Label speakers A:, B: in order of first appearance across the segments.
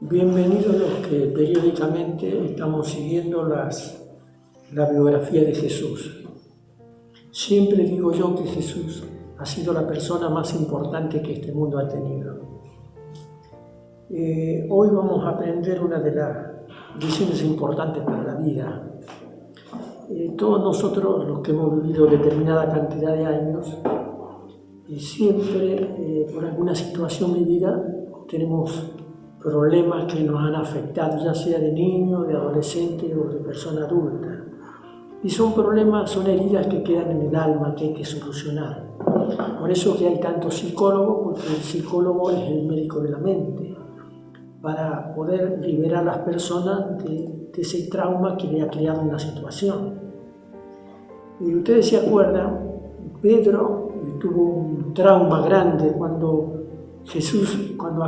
A: Bienvenidos los que periódicamente estamos siguiendo la biografía de Jesús. Siempre digo yo que Jesús ha sido la persona más importante que este mundo ha tenido. Hoy vamos a aprender una de las lecciones importantes para la vida. Todos nosotros, los que hemos vivido determinada cantidad de años, siempre por alguna situación de vida tenemos problemas que nos han afectado, ya sea de niño, de adolescente o de persona adulta. Y son problemas, son heridas que quedan en el alma, que hay que solucionar. Por eso que hay tantos psicólogos, porque el psicólogo es el médico de la mente, para poder liberar a las personas de ese trauma que le ha creado una situación. Y ustedes se acuerdan, Pedro tuvo un trauma grande cuando a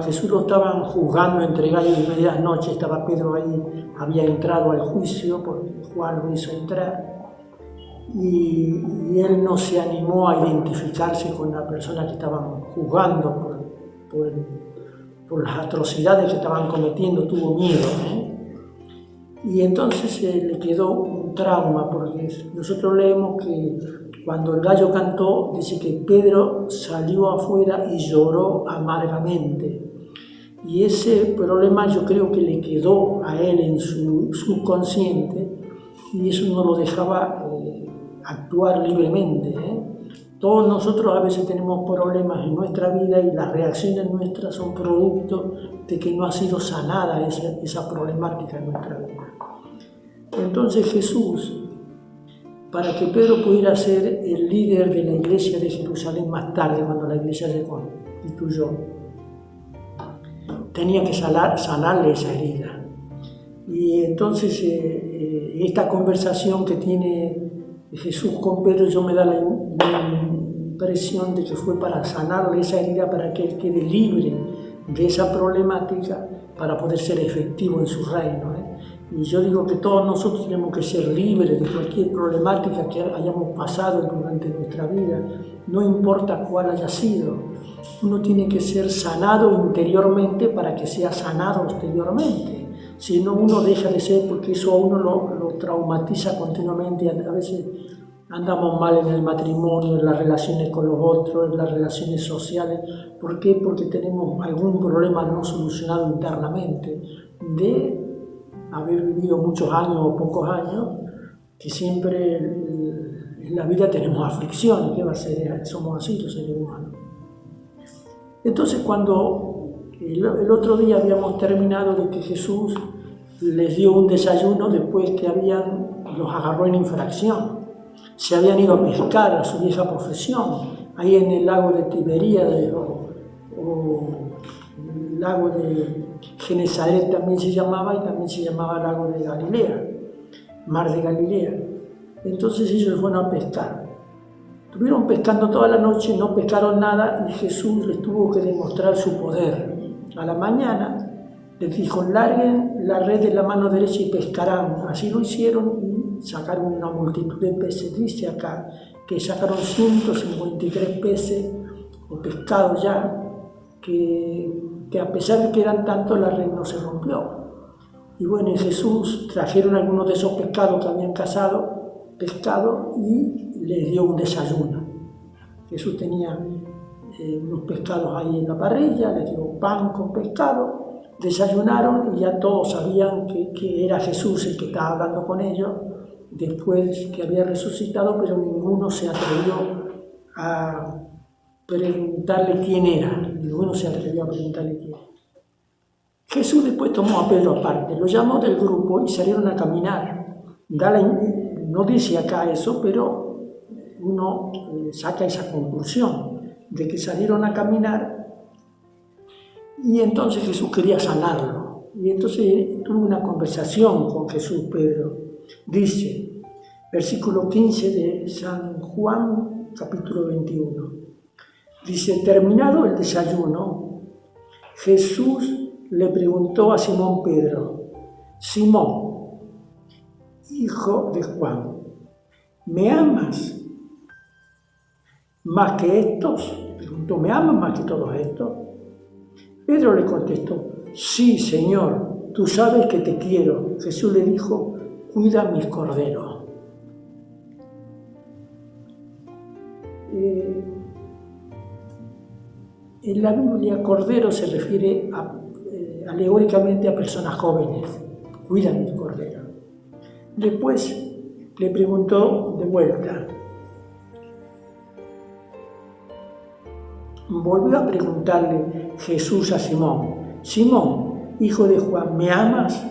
A: Jesús lo estaban juzgando entre gallos y medianoche. Estaba Pedro ahí, había entrado al juicio porque Juan lo hizo entrar, y él no se animó a identificarse con la persona que estaban juzgando por las atrocidades que estaban cometiendo. Tuvo miedo, y entonces le quedó un trauma, porque nosotros leemos que cuando el gallo cantó, dice que Pedro salió afuera y lloró amargamente. Y ese problema yo creo que le quedó a él en su subconsciente, y eso no lo dejaba actuar libremente. Todos nosotros a veces tenemos problemas en nuestra vida y las reacciones nuestras son producto de que no ha sido sanada esa problemática en nuestra vida. Entonces Jesús, para que Pedro pudiera ser el líder de la iglesia de Jerusalén más tarde, cuando la iglesia se constituyó, tenía que sanarle esa herida. Y entonces esta conversación que tiene Jesús con Pedro, yo me da la impresión de que fue para sanarle esa herida, para que él quede libre de esa problemática, para poder ser efectivo en su reino. Y yo digo que todos nosotros tenemos que ser libres de cualquier problemática que hayamos pasado durante nuestra vida, no importa cuál haya sido. Uno tiene que ser sanado interiormente para que sea sanado exteriormente. Si no, uno deja de ser, porque eso a uno lo traumatiza continuamente. A veces andamos mal en el matrimonio, en las relaciones con los otros, en las relaciones sociales. ¿Por qué? Porque tenemos algún problema no solucionado internamente, de haber vivido muchos años o pocos años, que siempre en la vida tenemos aflicciones. ¿Qué va a ser? Somos así los seres humanos. Entonces, cuando el otro día habíamos terminado de que Jesús les dio un desayuno después que los agarró en infracción. Se habían ido a pescar a su vieja profesión, ahí en el lago de Tiberíades o el lago de Genesaret también se llamaba, y también se llamaba lago de Galilea, mar de Galilea. Entonces ellos fueron a pescar. Estuvieron pescando toda la noche, no pescaron nada, y Jesús les tuvo que demostrar su poder. A la mañana les dijo: larguen la red de la mano derecha y pescarán. Así lo hicieron y sacaron una multitud de peces. Dice acá que sacaron 153 peces o pescados ya, que a pesar de que eran tantos, la red no se rompió. Y bueno, en Jesús trajeron algunos de esos pescados que habían pescado, y les dio un desayuno. Jesús tenía unos pescados ahí en la parrilla, les dio pan con pescado, desayunaron, y ya todos sabían que era Jesús el que estaba hablando con ellos después que había resucitado, pero ninguno se atrevió a preguntarle quién era. Ninguno se atrevió a preguntarle quién era. Jesús después tomó a Pedro aparte, lo llamó del grupo y salieron a caminar. No dice acá eso, pero uno saca esa conclusión de que salieron a caminar, y entonces Jesús quería sanarlo. Y entonces tuvo una conversación con Jesús, Pedro. Dice, versículo 15 de San Juan, capítulo 21. Dice: terminado el desayuno, Jesús le preguntó a Simón Pedro: Simón, hijo de Juan, ¿me amas más que estos? Preguntó: ¿me amas más que todos estos? Pedro le contestó, sí, Señor, tú sabes que te quiero. Jesús le dijo, cuida mis corderos. En la Biblia, cordero se refiere alegóricamente a personas jóvenes. Cuida mis corderos. Después le preguntó de vuelta. Volvió a preguntarle Jesús a Simón, Simón, hijo de Juan, ¿me amas?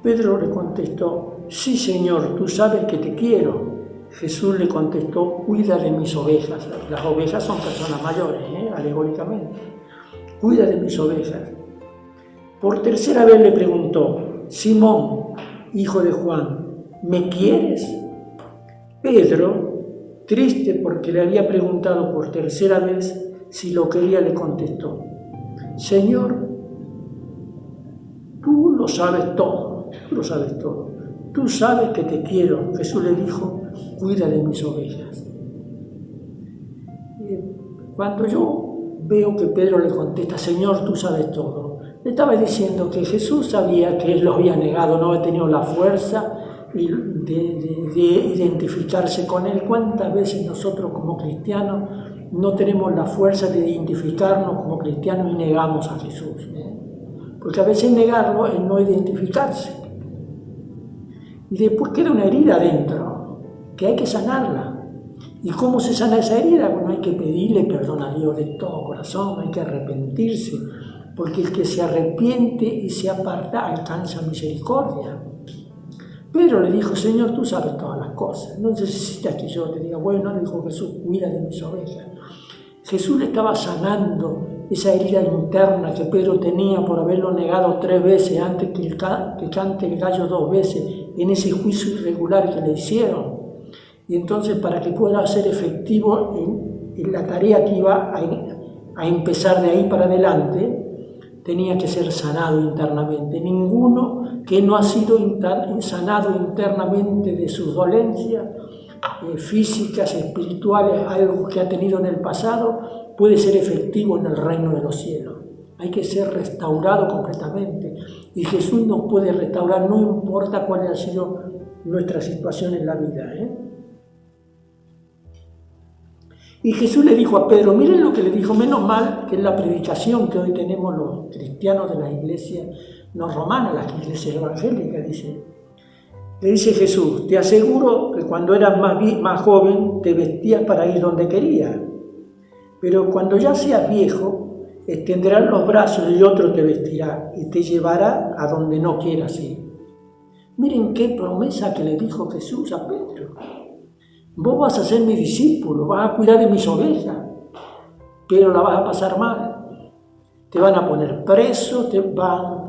A: Pedro le contestó, sí, Señor, tú sabes que te quiero. Jesús le contestó, cuida de mis ovejas. Las ovejas son personas mayores, alegóricamente. Cuida de mis ovejas. Por tercera vez le preguntó, Simón, hijo de Juan, ¿me quieres? Pedro, triste porque le había preguntado por tercera vez si lo quería, le contestó, Señor, tú lo sabes todo, tú sabes que te quiero. Jesús le dijo, cuida de mis ovejas. Cuando yo veo que Pedro le contesta, Señor, tú sabes todo, le estaba diciendo que Jesús sabía que él lo había negado, no había tenido la fuerza de identificarse con él. ¿Cuántas veces nosotros como cristianos no tenemos la fuerza de identificarnos como cristianos y negamos a Jesús? Porque a veces negarlo es no identificarse. Y después queda una herida adentro, que hay que sanarla. ¿Y cómo se sana esa herida? Bueno, hay que pedirle perdón a Dios de todo corazón, hay que arrepentirse, porque el que se arrepiente y se aparta alcanza misericordia. Pedro le dijo, Señor, tú sabes todas las cosas, no necesitas que yo te diga, bueno, le dijo Jesús, cuida de mis ovejas. Jesús le estaba sanando esa herida interna que Pedro tenía por haberlo negado 3 veces antes que cante el gallo 2 veces en ese juicio irregular que le hicieron. Y entonces, para que pueda ser efectivo en la tarea que iba a empezar de ahí para adelante, tenía que ser sanado internamente. Ninguno que no ha sido sanado internamente de sus dolencias físicas, espirituales, algo que ha tenido en el pasado, puede ser efectivo en el reino de los cielos. Hay que ser restaurado completamente. Y Jesús nos puede restaurar, no importa cuál haya sido nuestra situación en la vida. Y Jesús le dijo a Pedro, miren lo que le dijo, menos mal que es la predicación que hoy tenemos los cristianos de las iglesias no romanas, las iglesias evangélicas, le dice Jesús, te aseguro que cuando eras más joven te vestías para ir donde querías, pero cuando ya seas viejo, extenderás los brazos y otro te vestirá y te llevará a donde no quieras ir. Miren qué promesa que le dijo Jesús a Pedro. Vos vas a ser mi discípulo, vas a cuidar de mis ovejas, pero la vas a pasar mal. Te van a poner preso, te van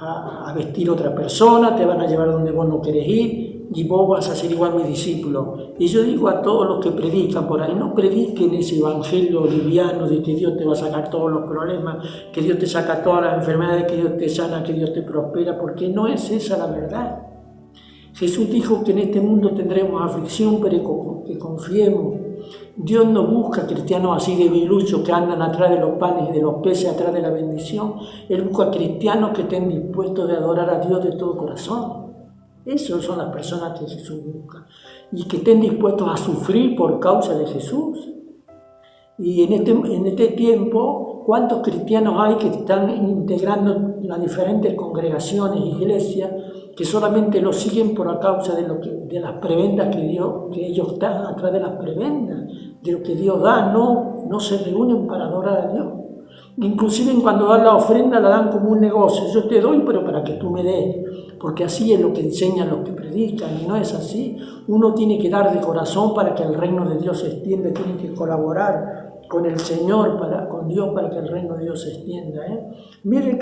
A: a vestir otra persona, te van a llevar donde vos no querés ir y vos vas a ser igual mi discípulo. Y yo digo a todos los que predican por ahí, no prediquen ese evangelio liviano de que Dios te va a sacar todos los problemas, que Dios te saca todas las enfermedades, que Dios te sana, que Dios te prospera, porque no es esa la verdad. Jesús dijo que en este mundo tendremos aflicción, pero que confiemos. Dios no busca cristianos así debiluchos que andan atrás de los panes y de los peces, atrás de la bendición. Él busca cristianos que estén dispuestos de adorar a Dios de todo corazón. Esas son las personas que Jesús busca. Y que estén dispuestos a sufrir por causa de Jesús. Y en este tiempo, ¿cuántos cristianos hay que están integrando las diferentes congregaciones, iglesias, que solamente lo siguen por causa de las prebendas que ellos están atrás de las prebendas, de lo que Dios da, no se reúnen para adorar a Dios? Inclusive cuando dan la ofrenda la dan como un negocio, yo te doy pero para que tú me des, porque así es lo que enseñan los que predican, y no es así. Uno tiene que dar de corazón para que el reino de Dios se extienda, tiene que colaborar con el Señor, con Dios, para que el reino de Dios se extienda. Mire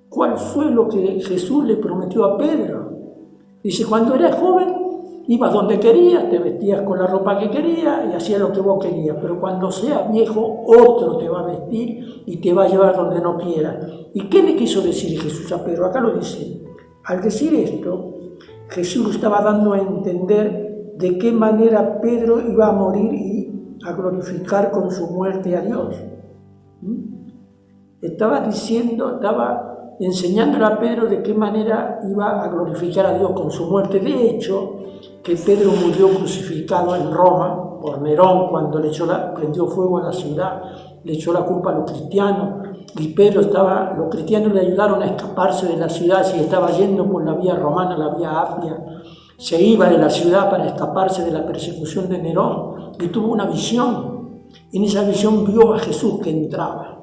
A: ¿cuál fue lo que Jesús le prometió a Pedro? Dice, cuando eras joven, ibas donde querías, te vestías con la ropa que querías y hacías lo que vos querías, pero cuando seas viejo, otro te va a vestir y te va a llevar donde no quieras. ¿Y qué le quiso decir Jesús a Pedro? Acá lo dice. Al decir esto, Jesús estaba dando a entender de qué manera Pedro iba a morir y a glorificar con su muerte a Dios. estaba enseñándole a Pedro de qué manera iba a glorificar a Dios con su muerte. De hecho, que Pedro murió crucificado en Roma por Nerón cuando prendió fuego a la ciudad, le echó la culpa a los cristianos, y los cristianos le ayudaron a escaparse de la ciudad. Si estaba yendo por la vía romana, la vía Apia, se iba de la ciudad para escaparse de la persecución de Nerón, y tuvo una visión. En esa visión vio a Jesús que entraba.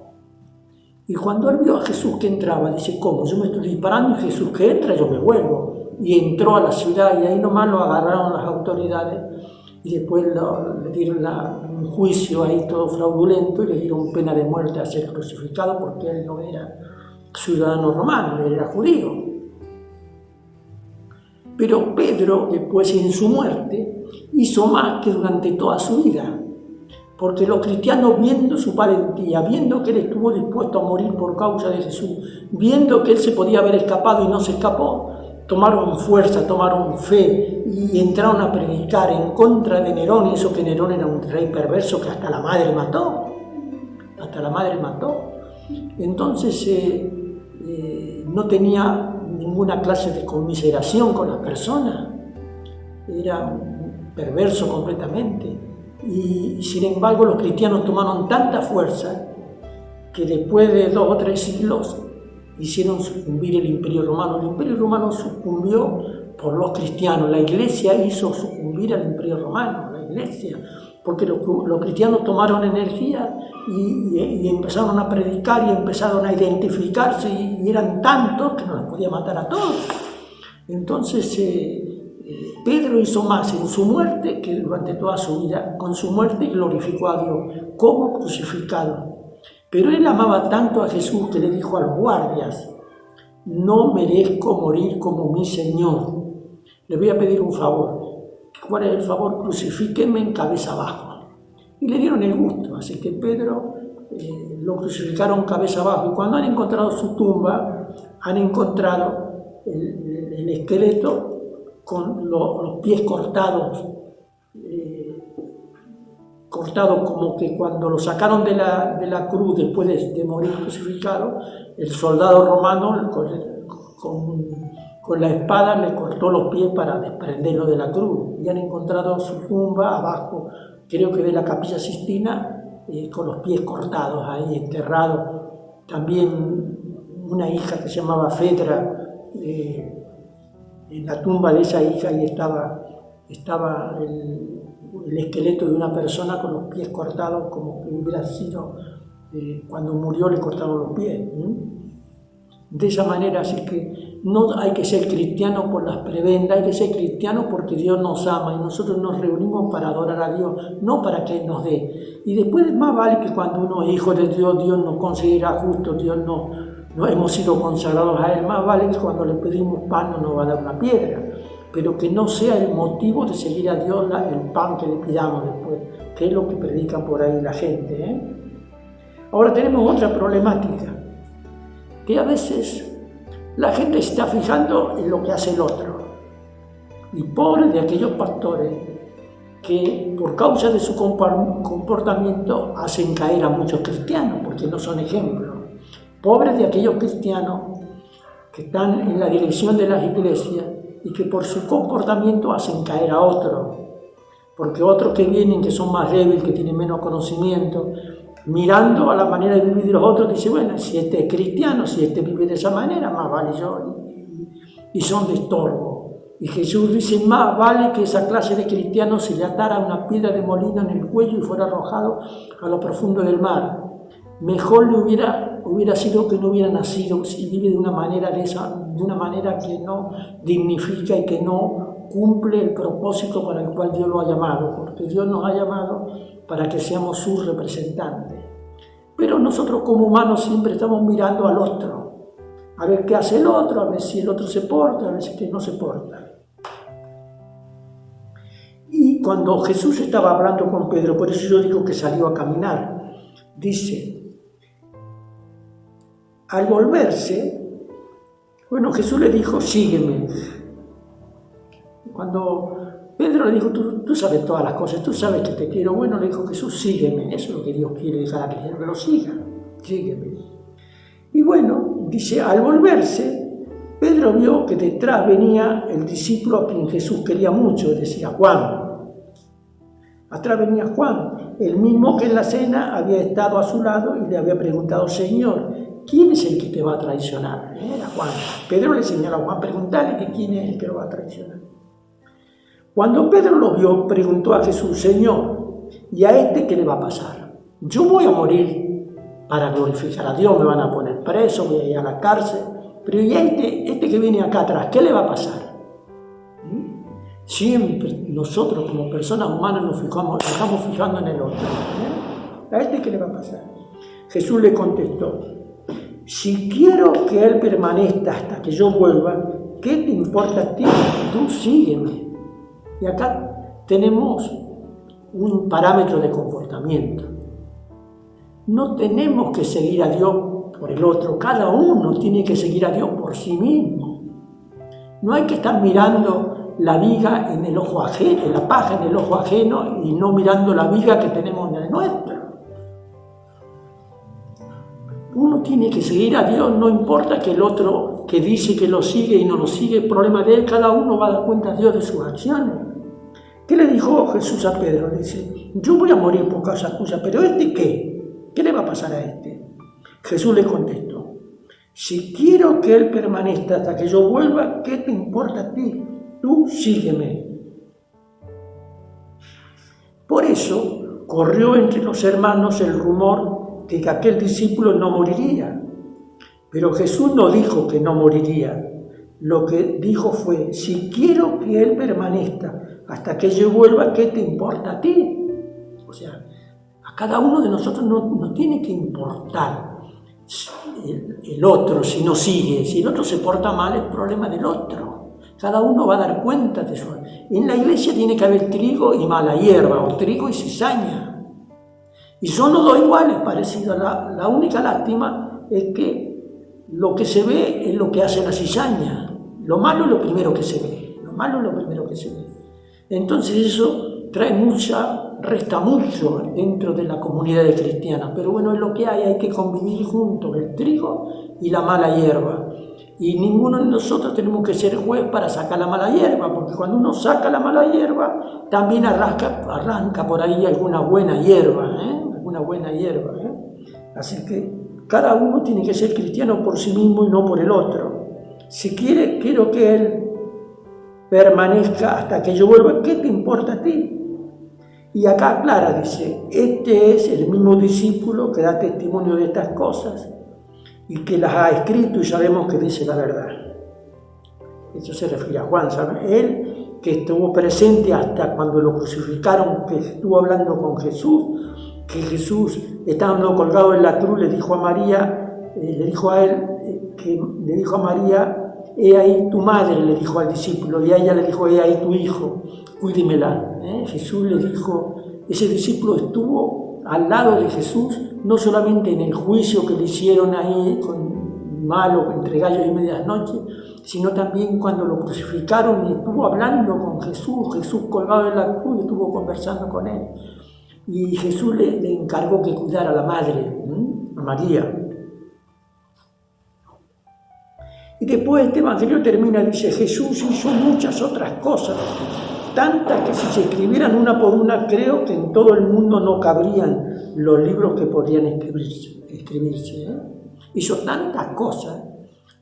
A: Y cuando él vio a Jesús que entraba, dice, ¿cómo? Yo me estoy disparando y Jesús que entra, yo me vuelvo. Y entró a la ciudad y ahí nomás lo agarraron las autoridades y después le dieron un juicio ahí todo fraudulento y le dieron pena de muerte a ser crucificado porque él no era ciudadano romano, él era judío. Pero Pedro, después en su muerte, hizo más que durante toda su vida. Porque los cristianos, viendo su valentía, viendo que él estuvo dispuesto a morir por causa de Jesús, viendo que él se podía haber escapado y no se escapó, tomaron fuerza, tomaron fe y entraron a predicar en contra de Nerón. Y eso que Nerón era un rey perverso que hasta la madre mató. Entonces no tenía ninguna clase de conmiseración con las personas. Era perverso completamente. Y sin embargo los cristianos tomaron tanta fuerza que después de 2 o 3 siglos hicieron sucumbir el Imperio Romano. El Imperio Romano sucumbió por los cristianos. La Iglesia hizo sucumbir al Imperio Romano, la Iglesia, porque los cristianos tomaron energía y empezaron a predicar y empezaron a identificarse y eran tantos que no los podía matar a todos. Entonces Pedro hizo más en su muerte que durante toda su vida. Con su muerte glorificó a Dios como crucificado. Pero él amaba tanto a Jesús que le dijo a los guardias, no merezco morir como mi Señor. Le voy a pedir un favor. ¿Cuál es el favor? Crucifíquenme en cabeza abajo. Y le dieron el gusto. Así que Pedro lo crucificaron cabeza abajo. Y cuando han encontrado su tumba, han encontrado el esqueleto con los pies cortados, como que cuando lo sacaron de la cruz después de morir crucificado, el soldado romano con la espada le cortó los pies para desprenderlo de la cruz. Y han encontrado su tumba abajo, creo que de la Capilla Sistina, con los pies cortados ahí, enterrado. También una hija que se llamaba Fedra, en la tumba de esa hija ahí estaba el esqueleto de una persona con los pies cortados, como que hubiera sido, cuando murió le cortaron los pies. De esa manera, así que no hay que ser cristiano por las prebendas, hay que ser cristiano porque Dios nos ama y nosotros nos reunimos para adorar a Dios, no para que Él nos dé. Y después más vale que cuando uno es hijo de Dios, Dios nos considera justo, Dios no hemos sido consagrados a Él, más vale que cuando le pedimos pan no nos va a dar una piedra, pero que no sea el motivo de seguir a Dios el pan que le pidamos después, que es lo que predica por ahí la gente. Ahora tenemos otra problemática, que a veces la gente se está fijando en lo que hace el otro, y pobre de aquellos pastores que por causa de su comportamiento hacen caer a muchos cristianos, porque no son ejemplos. Pobres de aquellos cristianos que están en la dirección de las iglesias y que por su comportamiento hacen caer a otros. Porque otros que vienen, que son más débiles, que tienen menos conocimiento, mirando a la manera de vivir de los otros, dicen, bueno, si este es cristiano, si este vive de esa manera, más vale yo. Y son de estorbo. Y Jesús dice, más vale que esa clase de cristianos se le atara una piedra de molino en el cuello y fuera arrojado a lo profundo del mar. Mejor le hubiera sido que no hubiera nacido si vive de una manera que no dignifica y que no cumple el propósito para el cual Dios lo ha llamado, porque Dios nos ha llamado para que seamos sus representantes. Pero nosotros como humanos siempre estamos mirando al otro, a ver qué hace el otro, a ver si el otro se porta, a ver si no se porta. Y cuando Jesús estaba hablando con Pedro, por eso yo digo que salió a caminar, dice, al volverse, bueno, Jesús le dijo, sígueme. Cuando Pedro le dijo, tú sabes todas las cosas, tú sabes que te quiero, bueno, le dijo Jesús, sígueme. Eso es lo que Dios quiere dejar a cristiano, que lo siga, sígueme. Y bueno, dice, al volverse, Pedro vio que detrás venía el discípulo a quien Jesús quería mucho, decía Juan. Atrás venía Juan, el mismo que en la cena había estado a su lado y le había preguntado, Señor, ¿quién es el que te va a traicionar? Era Juan. Pedro le señaló a Juan, preguntarle que quién es el que lo va a traicionar. Cuando Pedro lo vio, preguntó a Jesús, Señor, ¿y a este qué le va a pasar? Yo voy a morir para glorificar a Dios, me van a poner preso, voy a ir a la cárcel, pero ¿y a este que viene acá atrás, qué le va a pasar? Siempre nosotros como personas humanas nos estamos fijando en el otro. ¿A este qué le va a pasar? Jesús le contestó, si quiero que él permanezca hasta que yo vuelva, ¿qué te importa a ti? Tú sígueme. Y acá tenemos un parámetro de comportamiento. No tenemos que seguir a Dios por el otro, cada uno tiene que seguir a Dios por sí mismo. No hay que estar mirando la viga en el ojo ajeno, la paja en el ojo ajeno y no mirando la viga que tenemos en el nuestro. Uno tiene que seguir a Dios, no importa que el otro que dice que lo sigue y no lo sigue, el problema de él, cada uno va a dar cuenta a Dios de sus acciones. ¿Qué le dijo Jesús a Pedro? Le dice, yo voy a morir por causa tuya, pero ¿este qué? ¿Qué le va a pasar a este? Jesús le contestó, si quiero que él permanezca hasta que yo vuelva, ¿qué te importa a ti? Tú sígueme. Por eso corrió entre los hermanos el rumor de que aquel discípulo no moriría. Pero Jesús no dijo que no moriría. Lo que dijo fue, si quiero que él permanezca hasta que yo vuelva, ¿qué te importa a ti? O sea, a cada uno de nosotros no tiene que importar el otro si no sigue. Si el otro se porta mal, es problema del otro. Cada uno va a dar cuenta de eso. En la iglesia tiene que haber trigo y mala hierba, o trigo y cizaña. Y son los dos iguales, parecidos. La única lástima es que lo que se ve es lo que hace la cizaña. Lo malo es lo primero que se ve. Lo malo es lo primero que se ve. Entonces eso resta mucho dentro de la comunidad cristiana. Pero bueno, es lo que hay que convivir juntos, el trigo y la mala hierba. Y ninguno de nosotros tenemos que ser juez para sacar la mala hierba, porque cuando uno saca la mala hierba, también arranca por ahí alguna buena hierba, Así que cada uno tiene que ser cristiano por sí mismo y no por el otro. Si quiero que él permanezca hasta que yo vuelva, ¿qué te importa a ti? Y acá aclara, dice, este es el mismo discípulo que da testimonio de estas cosas y que las ha escrito y sabemos que dice la verdad. Eso se refiere a Juan, ¿saben? Él que estuvo presente hasta cuando lo crucificaron, que estuvo hablando con Jesús, que Jesús, estando colgado en la cruz, le dijo a María, le dijo a María, he ahí tu madre, le dijo al discípulo, y a ella le dijo, he ahí tu hijo, cuídemela. Jesús le dijo, ese discípulo estuvo al lado de Jesús, no solamente en el juicio que le hicieron ahí con malo, entre gallos y medianoche, sino también cuando lo crucificaron y estuvo hablando con Jesús colgado en la cruz, estuvo conversando con él. Y Jesús le encargó que cuidara a la madre, a María. Y después este evangelio termina, dice, Jesús hizo muchas otras cosas, tantas que si se escribieran una por una, creo que en todo el mundo no cabrían los libros que podrían escribirse. Hizo tantas cosas,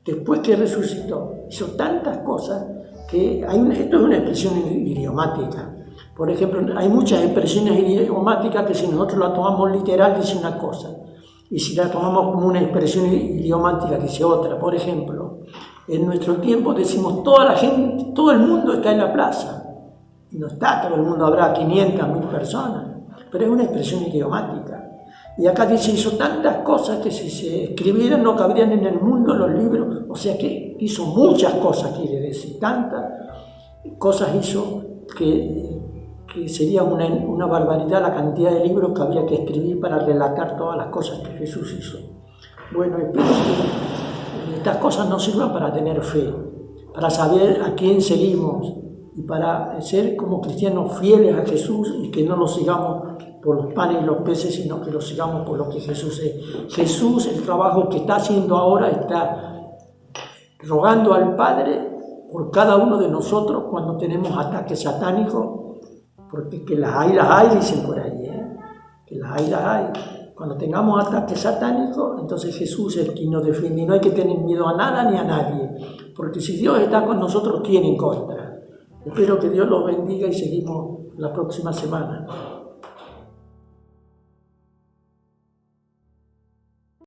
A: después que resucitó, hizo tantas cosas que esto es una expresión idiomática. Por ejemplo, hay muchas expresiones idiomáticas que si nosotros la tomamos literal dice una cosa, y si la tomamos como una expresión idiomática dice otra. Por ejemplo, en nuestro tiempo decimos toda la gente, todo el mundo está en la plaza. Y no está todo el mundo, habrá 500, 1000 personas, pero es una expresión idiomática. Y acá dice, hizo tantas cosas que si se escribieran no cabrían en el mundo los libros, o sea que hizo muchas cosas, quiere decir, tantas cosas hizo que sería una barbaridad la cantidad de libros que habría que escribir para relatar todas las cosas que Jesús hizo. Bueno, espero que estas cosas nos sirvan para tener fe, para saber a quién seguimos y para ser como cristianos fieles a Jesús y que no nos sigamos por los panes y los peces, sino que lo sigamos por lo que Jesús es. Jesús, el trabajo que está haciendo ahora, está rogando al Padre por cada uno de nosotros cuando tenemos ataques satánicos, porque que las hay, dicen por ahí, que las hay. Cuando tengamos ataques satánicos, entonces Jesús es el quien nos defiende y no hay que tener miedo a nada ni a nadie, porque si Dios está con nosotros, ¿quién en contra? Espero que Dios los bendiga y seguimos la próxima semana.